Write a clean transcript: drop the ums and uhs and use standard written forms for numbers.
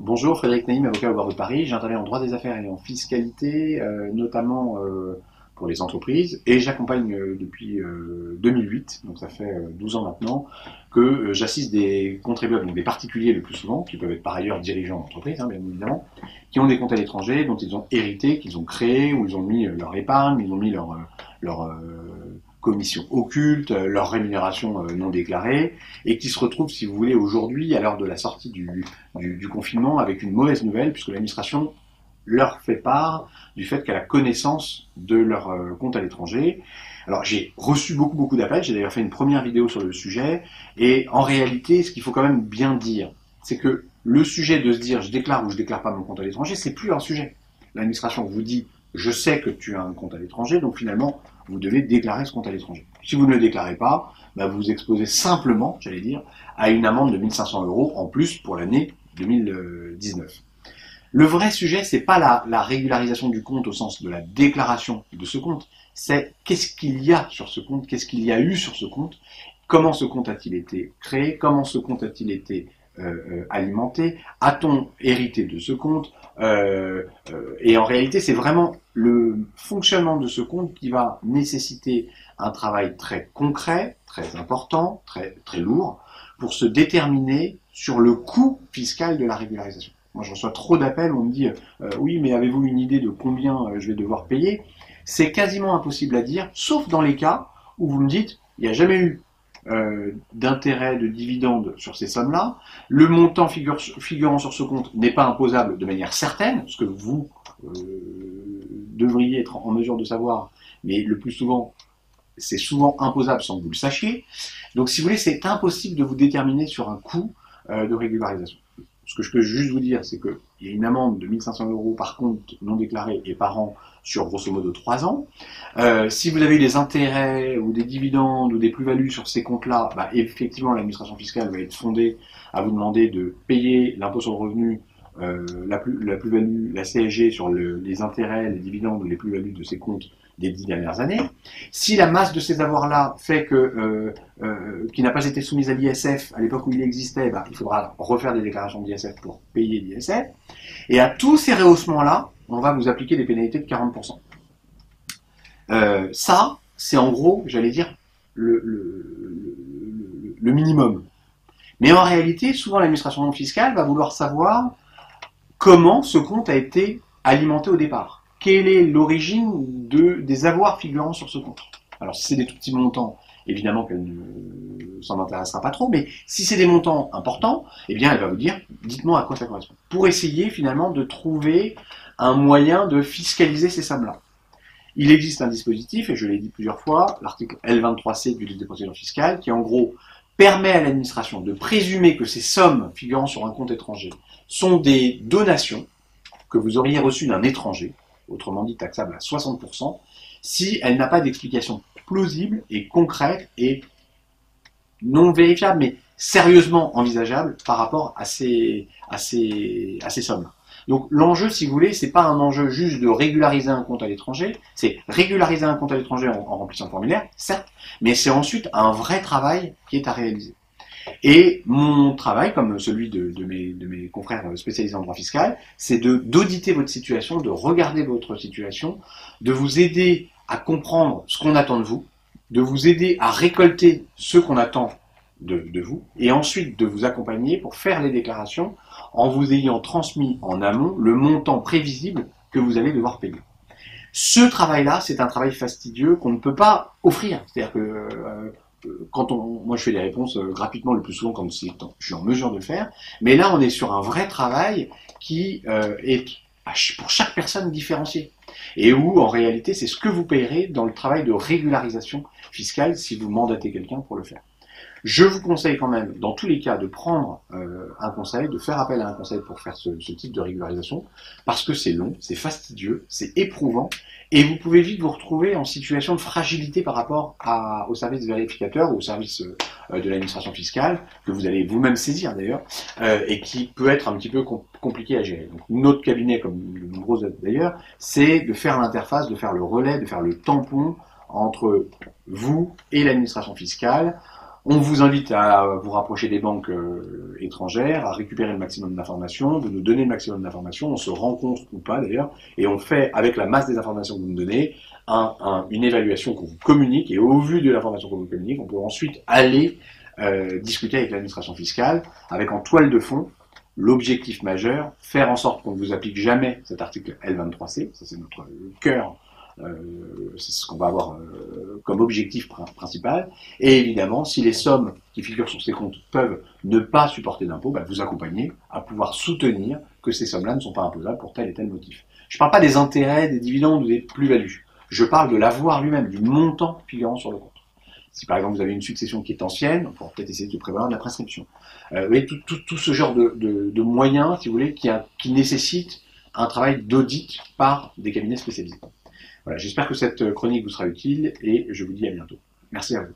Bonjour, Frédéric Naïm, avocat au barreau de Paris. J'interviens en droit des affaires et en fiscalité, notamment pour les entreprises. Et j'accompagne depuis 2008, donc ça fait 12 ans maintenant, que j'assiste des contribuables, donc des particuliers le plus souvent, qui peuvent être par ailleurs dirigeants d'entreprise, bien évidemment, qui ont des comptes à l'étranger, dont ils ont hérité, qu'ils ont créé, où ils ont mis leur épargne, ils ont mis leur commission occulte, leur rémunération non déclarée, et qui se retrouvent, si vous voulez, aujourd'hui, à l'heure de la sortie du confinement, avec une mauvaise nouvelle, puisque l'administration leur fait part du fait qu'elle a connaissance de leur compte à l'étranger. Alors j'ai reçu beaucoup d'appels, j'ai d'ailleurs fait une première vidéo sur le sujet, et en réalité, ce qu'il faut quand même bien dire, c'est que le sujet de se dire je déclare ou je déclare pas mon compte à l'étranger, c'est plus un sujet. L'administration vous dit je sais que tu as un compte à l'étranger, donc finalement vous devez déclarer ce compte à l'étranger. Si vous ne le déclarez pas, bah vous vous exposez simplement, j'allais dire, à une amende de 1 500 € en plus pour l'année 2019. Le vrai sujet, c'est pas la régularisation du compte au sens de la déclaration de ce compte, c'est qu'est-ce qu'il y a sur ce compte, qu'est-ce qu'il y a eu sur ce compte, comment ce compte a-t-il été créé, comment ce compte a-t-il été alimenté, a-t-on hérité de ce compte, et en réalité, c'est vraiment le fonctionnement de ce compte qui va nécessiter un travail très concret, très important, très lourd, pour se déterminer sur le coût fiscal de la régularisation. Moi, je reçois trop d'appels où on me dit oui, mais avez-vous une idée de combien je vais devoir payer? C'est quasiment impossible à dire, sauf dans les cas où vous me dites il n'y a jamais eu d'intérêt, de dividendes sur ces sommes-là. Le montant figurant sur ce compte n'est pas imposable de manière certaine, ce que vous devriez être en mesure de savoir, mais le plus souvent, c'est souvent imposable sans que vous le sachiez. Donc, si vous voulez, c'est impossible de vous déterminer sur un coût de régularisation. Ce que je peux juste vous dire, c'est qu'il y a une amende de 1 500 € par compte non déclaré et par an sur grosso modo 3 ans. Si vous avez des intérêts ou des dividendes ou des plus-values sur ces comptes-là, bah, effectivement, l'administration fiscale va être fondée à vous demander de payer l'impôt sur le revenu, la plus-value, la CSG sur les intérêts, les dividendes ou les plus-values de ces comptes des 10 dernières années. Si la masse de ces avoirs-là fait que qui n'a pas été soumise à l'ISF à l'époque où il existait, bah, il faudra refaire des déclarations d'ISF pour payer l'ISF. Et à tous ces rehaussements-là, on va vous appliquer des pénalités de 40%. Ça, c'est en gros, j'allais dire, le minimum. Mais en réalité, souvent l'administration fiscale va vouloir savoir comment ce compte a été alimenté au départ. Quelle est l'origine des avoirs figurant sur ce compte? Alors si c'est des tout petits montants, évidemment qu'elle ne s'en intéressera pas trop, mais si c'est des montants importants, eh bien elle va vous dire, dites-moi à quoi ça correspond. Pour essayer finalement de trouver un moyen de fiscaliser ces sommes-là. Il existe un dispositif, et je l'ai dit plusieurs fois, l'article L23C du livre des procédures fiscales, qui en gros permet à l'administration de présumer que ces sommes figurant sur un compte étranger sont des donations que vous auriez reçues d'un étranger, autrement dit taxable à 60%, si elle n'a pas d'explication plausible et concrète et non vérifiable, mais sérieusement envisageable par rapport à ces sommes. Donc l'enjeu, si vous voulez, c'est pas un enjeu juste de régulariser un compte à l'étranger, c'est régulariser un compte à l'étranger en remplissant le formulaire, certes, mais c'est ensuite un vrai travail qui est à réaliser. Et mon travail, comme celui de mes confrères spécialisés en droit fiscal, c'est d'auditer votre situation, de regarder votre situation, de vous aider à comprendre ce qu'on attend de vous, de vous aider à récolter ce qu'on attend de vous, et ensuite de vous accompagner pour faire les déclarations en vous ayant transmis en amont le montant prévisible que vous allez devoir payer. Ce travail-là, c'est un travail fastidieux qu'on ne peut pas offrir. C'est-à-dire que moi je fais des réponses gratuitement le plus souvent quand je suis en mesure de le faire, mais là on est sur un vrai travail qui est pour chaque personne différencié, et où en réalité c'est ce que vous payerez dans le travail de régularisation fiscale si vous mandatez quelqu'un pour le faire. Je vous conseille quand même, dans tous les cas, de prendre un conseil, de faire appel à un conseil pour faire ce type de régularisation, parce que c'est long, c'est fastidieux, c'est éprouvant, et vous pouvez vite vous retrouver en situation de fragilité par rapport au service vérificateur ou au service de l'administration fiscale, que vous allez vous-même saisir d'ailleurs, et qui peut être un petit peu compliqué à gérer. Donc notre cabinet, comme de nombreux autres d'ailleurs, c'est de faire l'interface, de faire le relais, de faire le tampon entre vous et l'administration fiscale, On vous invite à vous rapprocher des banques étrangères, à récupérer le maximum d'informations, de nous donner le maximum d'informations, on se rencontre ou pas d'ailleurs, et on fait, avec la masse des informations que vous nous donnez, une évaluation qu'on vous communique, et au vu de l'information qu'on vous communique, on peut ensuite aller discuter avec l'administration fiscale, avec en toile de fond l'objectif majeur, faire en sorte qu'on ne vous applique jamais cet article L23C, ça c'est notre cœur, c'est ce qu'on va avoir comme objectif principal, et évidemment, si les sommes qui figurent sur ces comptes peuvent ne pas supporter d'impôt, vous accompagner à pouvoir soutenir que ces sommes-là ne sont pas imposables pour tel et tel motif. Je ne parle pas des intérêts, des dividendes ou des plus-values, je parle de l'avoir lui-même, du montant figurant sur le compte. Si par exemple vous avez une succession qui est ancienne, on pourra peut-être essayer de prévoir de la prescription. Vous voyez, tout ce genre de moyens, si vous voulez, qui nécessitent un travail d'audit par des cabinets spécialisés. Voilà, j'espère que cette chronique vous sera utile et je vous dis à bientôt. Merci à vous.